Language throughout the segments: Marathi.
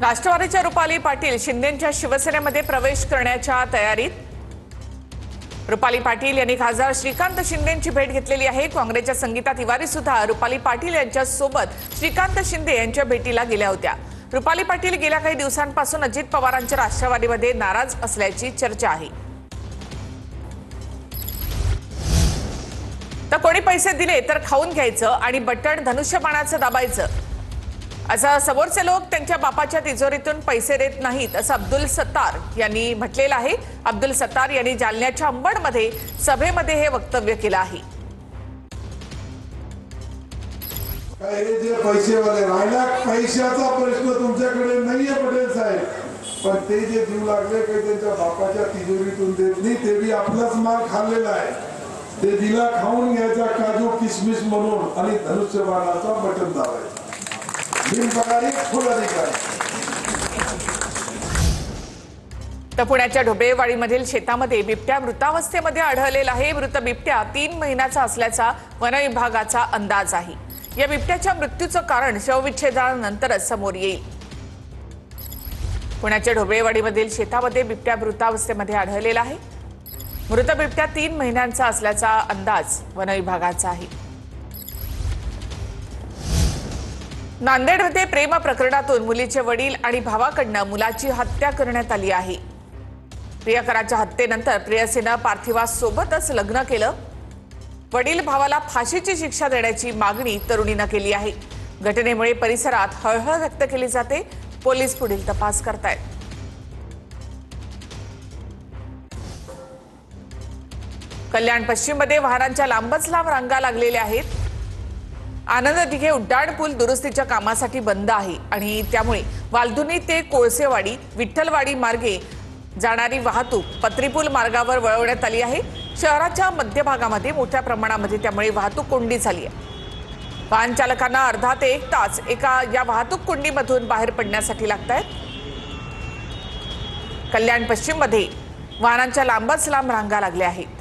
राष्ट्रवादीच्या रुपाली पाटील शिंदेंच्या शिवसेनेमध्ये प्रवेश करण्याच्या तयारीत। रुपाली पाटील यांनी खासदार श्रीकांत शिंदेंची भेट घेतलेली आहे। काँग्रेसच्या संगीता तिवारी सुद्धा रुपाली पाटील यांच्या सोबत श्रीकांत शिंदे यांच्या भेटीला गेल्या होत्या। रुपाली पाटील गेल्या काही दिवसांपासून अजित पवारांच्या राष्ट्रवादीमध्ये नाराज असल्याची चर्चा आहे। तर कोणी पैसे दिले तर खाऊन घ्यायचं आणि बटण धनुष्यबाणाचं दाबायचं असं समोरचे लोक त्यांच्या बापाच्या तिजोरीतून पैसे देत नाहीत असं अब्दुल सत्तार यांनी म्हटलेलं आहे। अब्दुल सत्तार यांनी जालन्याच्या अंबडमध्ये सभेमध्ये हे वक्तव्य केलं आहे। हे जे पैसेवाले राहिला पैशाचा प्रश्न तुमच्याकडे नाहीये पटेल साहेब, पण ते जे जीव लागले काही त्यांच्या बापाच्या तिजोरीतून देत नाही, ते बी आपलाच माल खाल्लेला आहे। ते दिला खाऊन घ्यायचा काजू किशमिश म्हणून आणि धनुष्यबाणाचा बटन दाबायचा। तर पुण्याच्या ढोबेवाडीमधील शेतामध्ये बिबट्या मृतावस्थेमध्ये आढळलेला आहे। मृत बिबट्या 3 महिन्याचा असल्याचा वन विभागाचा अंदाज आहे। या बिबट्याच्या मृत्यूचं कारण शवविच्छेदनानंतरच समोर येईल। पुण्याच्या ढोबेवाडीमधील शेतामध्ये बिबट्या मृतावस्थेमध्ये आढळलेला आहे। मृत बिबट्या 3 महिन्यांचा असल्याचा अंदाज वन विभागाचा आहे। नांदेडमध्ये प्रेम प्रकरणातून मुलीचे वडील आणि भावाकडून मुलाची हत्या करण्यात आली आहे। प्रियकराच्या हत्येनंतर प्रेयसीनं पार्थिवासोबतच लग्न केलं। वडील भावाला फाशीची शिक्षा देण्याची मागणी तरुणीनं केली आहे। घटनेमुळे परिसरात हळहळ व्यक्त केली जाते। पोलीस पुढील तपास करतायत। कल्याण पश्चिममध्ये वाहनांच्या लांबच लांब रांगा लागलेल्या आहेत। आनंद दिघे उड्डाण पूल दुरुस्तीच्या कामासाठी बंद आहे आणि त्यामुळे वालधुनी ते कोळसेवाडी विठ्ठलवाडी मार्गे जाणारी वाहतूक पत्रीपूल मार्गावर वळवण्यात आली आहे। शहराच्या मध्यभागामध्ये मोठ्या प्रमाणामध्ये त्यामुळे वाहतूक कोंडी झाली आहे। वाहन चालकांना अर्धा ते 1 तास या वाहतूक कोंडीमधून बाहेर पडण्यासाठी लागतायत। कल्याण पश्चिममध्ये वाहनांच्या लांबच लांब रांगा लागल्या आहेत।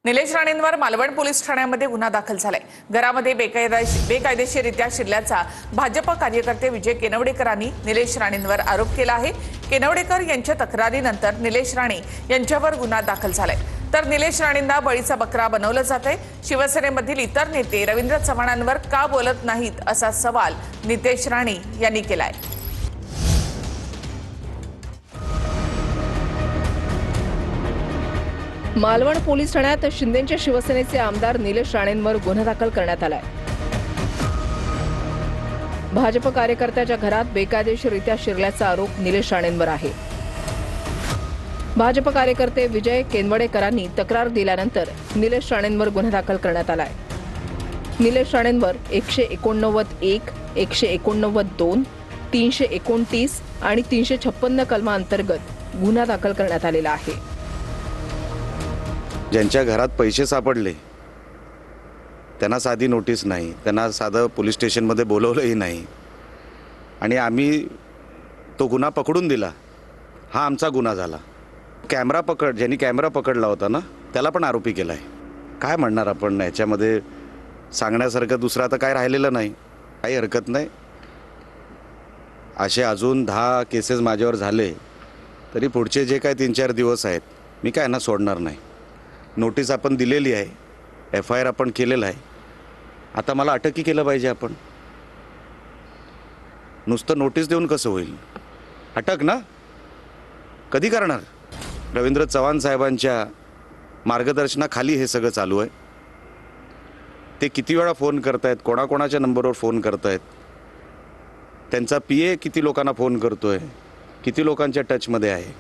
निलेश राणेंवर मालवण पोलीस ठाण्यामध्ये गुन्हा दाखल झालाय। घरामध्ये बेकायदेशीररित्या शिरल्याचा भाजप कार्यकर्ते विजय केनवडेकरांनी निलेश राणेंवर आरोप केला आहे। केनवडेकर यांच्या तक्रारीनंतर निलेश राणे यांच्यावर गुन्हा दाखल झालाय। तर निलेश राणेंना बळीचा बकरा बनवलं जातंय। शिवसेनेमधील इतर नेते रवींद्र चव्हाणांवर का बोलत नाहीत असा सवाल नितेश राणे यांनी केलाय। मालवण पोलीस ठाण्यात शिंदेच्या शिवसेनेचे आमदार निलेश राणेंवर गुन्हा दाखल करण्यात आलाय। भाजप कार्यकर्त्याच्या घरात बेकायदेशीररित्या शिरल्याचा आरोप निलेश राणेंवर आहे। भाजप कार्यकर्ते विजय केनवडेकरांनी तक्रार दिल्यानंतर निलेश राणेंवर गुन्हा दाखल करण्यात आलाय। निलेश राणेंवर 189(1), 189(2), 329 आणि 356 कलमांतर्गत गुन्हा दाखल करण्यात आलेला आहे। ज्यांच्या घरात पैसे सापडले त्यांना साधी नोटीस नाही, त्यांना साधं पोलीस स्टेशनमध्ये बोलवलंही नाही आणि आम्ही तो गुन्हा पकडून दिला। हा आमचा गुन्हा झाला। ज्यांनी कॅमेरा पकडला होता ना त्याला पण आरोपी केला आहे। काय म्हणणार आपण याच्यामध्ये, सांगण्यासारखं दुसरं आता काय राहिलेलं नाही। काही हरकत नाही। असे अजून 10 केसेस माझ्यावर झाले तरी पुढचे जे काय 3-4 दिवस आहेत मी काय ना सोडणार नाही। नोटीस आपण दिलेली आहे, FIR आपण केलेला आहे। आता मला अटकही केलं पाहिजे। आपण नुसतं नोटीस देऊन कसं होईल? अटक ना कधी करणार? रवींद्र चव्हाण साहेबांच्या मार्गदर्शनाखाली हे सगळं चालू आहे। ते किती वेळा फोन करतायत, कोणाकोणाच्या नंबरवर फोन करतायत, त्यांचा PA किती लोकांना फोन करतोय, किती लोकांच्या टचमध्ये आहे,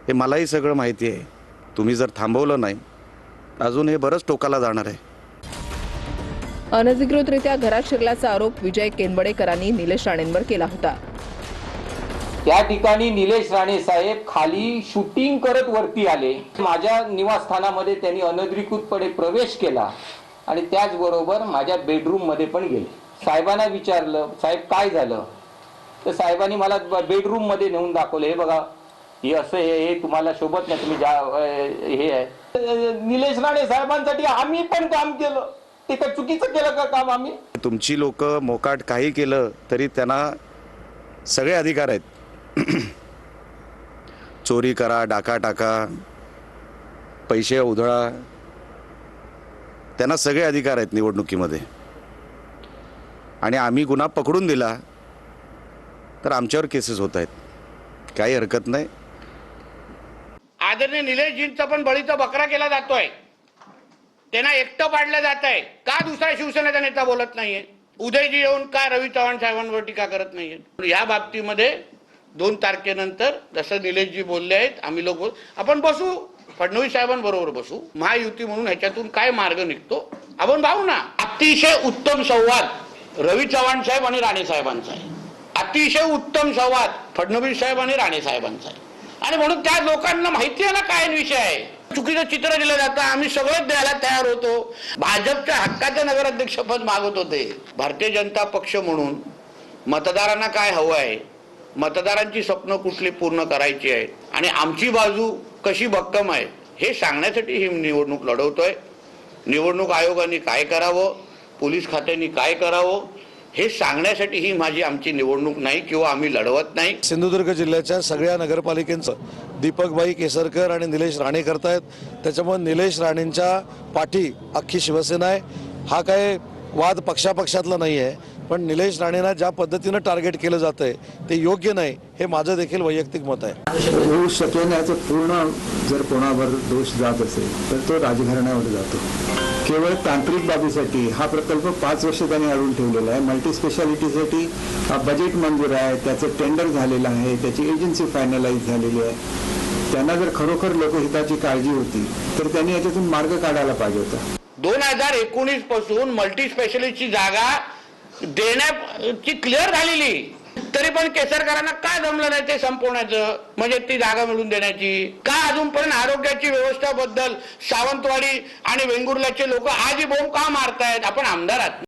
हे मलाही सगळं माहिती आहे। तुम्ही जर थांबवलं नाही अजून हे बरंच टोकाला जाणार आहे। अनधिकृतरित्या घरात शिरल्याचा आरोप विजय केनवडेकरांनी निलेश राणेंवर केला होता। त्या ठिकाणी निलेश राणे साहेब खाली शूटिंग करत वरती आले। माझ्या निवासस्थानामध्ये त्यांनी अनधिकृतपणे प्रवेश केला आणि त्याचबरोबर माझ्या बेडरूम मध्ये पण गेले। साहेबांना विचारलं, साहेब काय झालं? तर साहेबांनी मला बेडरूम मध्ये नेऊन दाखवलं। हे बघा, हे असं हे तुम्हाला शोभत नाही, तुम्ही हे आहे। निलेश राणे साहेबांसाठी आम्ही पण काम केलं। ते काय चुकीचं केलं का काम आम्ही? तुमची लोक मोकाट काही केलं तरी त्यांना सगळे अधिकार आहेत. चोरी करा, डाका टाका, पैसे उधळा, त्यांना सगळे अधिकार आहेत निवडणुकीमध्ये. आणि आम्ही गुन्हा पकडून दिला तर आमच्यावर केसेस होत आहेत, काही हरकत नाही. आदरणीय निलेशजींचा पण बळीचा बकरा केला जातोय, त्यांना एकटं पाडलं जात आहे. का दुसरा शिवसेनेचा नेता बोलत नाहीये? उदयजी येऊन का रवी चव्हाण साहेबांवर टीका करत नाहीये? या बाबतीमध्ये 2 तारखेनंतर जसं निलेशजी बोलले आहेत, आम्ही लोक आपण बसू, फडणवीस साहेबांबरोबर बसू, महायुती म्हणून ह्याच्यातून काय मार्ग निघतो आपण पाहू ना. अतिशय उत्तम संवाद रवी चव्हाण साहेब आणि राणे साहेबांचा आहे, अतिशय उत्तम संवाद फडणवीस साहेब आणि राणे साहेबांचा आहे. आणि म्हणून त्या लोकांना माहिती आहे ना काय विषय आहे. चुकीचं चित्र दिलं जातं, आम्ही सगळंच द्यायला तयार होतो. भाजपच्या हक्काचं नगराध्यक्षपद मागत होते. भारतीय जनता पक्ष म्हणून मतदारांना काय हवं आहे, मतदारांची स्वप्न कुठली पूर्ण करायची आहेत आणि आमची बाजू कशी भक्कम आहे हे सांगण्यासाठी ही निवडणूक लढवतोय. निवडणूक आयोगाने काय करावं, पोलीस खात्याने काय करावं हे सांगण्यासाठी ही आमची निवडणूक नाही किंवा आम्ही लढवत नाही. सिंधुदुर्ग जिल्ह्याच्या सगळ्या नगरपालिकेचं दीपकभाई केसरकर आणि निलेश राणे करतायत. त्याच्यामुळे निलेश राणेंच्या पाठी अख्खी शिवसेना आहे. हा काय वाद पक्षापक्षातला नाही आहे, पण निलेश राणेंना ज्या पद्धतीनं टार्गेट केलं जात आहे ते योग्य नाही, हे माझं देखील वैयक्तिक मत आहे. होऊ शकेल याचं पूर्ण जर कोणावर दोष जात असेल तर तो राजघराण्यावर जातो. केवळ तांत्रिक बाबीसाठी हा प्रकल्प 5 वर्ष त्यांनी अडवून ठेवलेला आहे. मल्टी स्पेशालिटीसाठी बजेट मंजूर आहे, त्याचं टेंडर झालेलं आहे, त्याची एजन्सी फायनलाइज झालेली आहे. त्यांना जर खरोखर लोकहिताची काळजी होती तर त्यांनी याच्यातून मार्ग काढायला पाहिजे होता. 2019 पासून मल्टी स्पेशालिस्टची जागा देण्याची क्लिअर झालेली, तरी पण केसरकरांना काय जमलं नाही ते संपवण्याचं, म्हणजे ती जागा मिळवून देण्याची. का अजूनपर्यंत आरोग्याची व्यवस्था बद्दल सावंतवाडी आणि वेंगुर्ल्याचे लोक आजही बोंब का मारतायत? आपण आमदार आहात.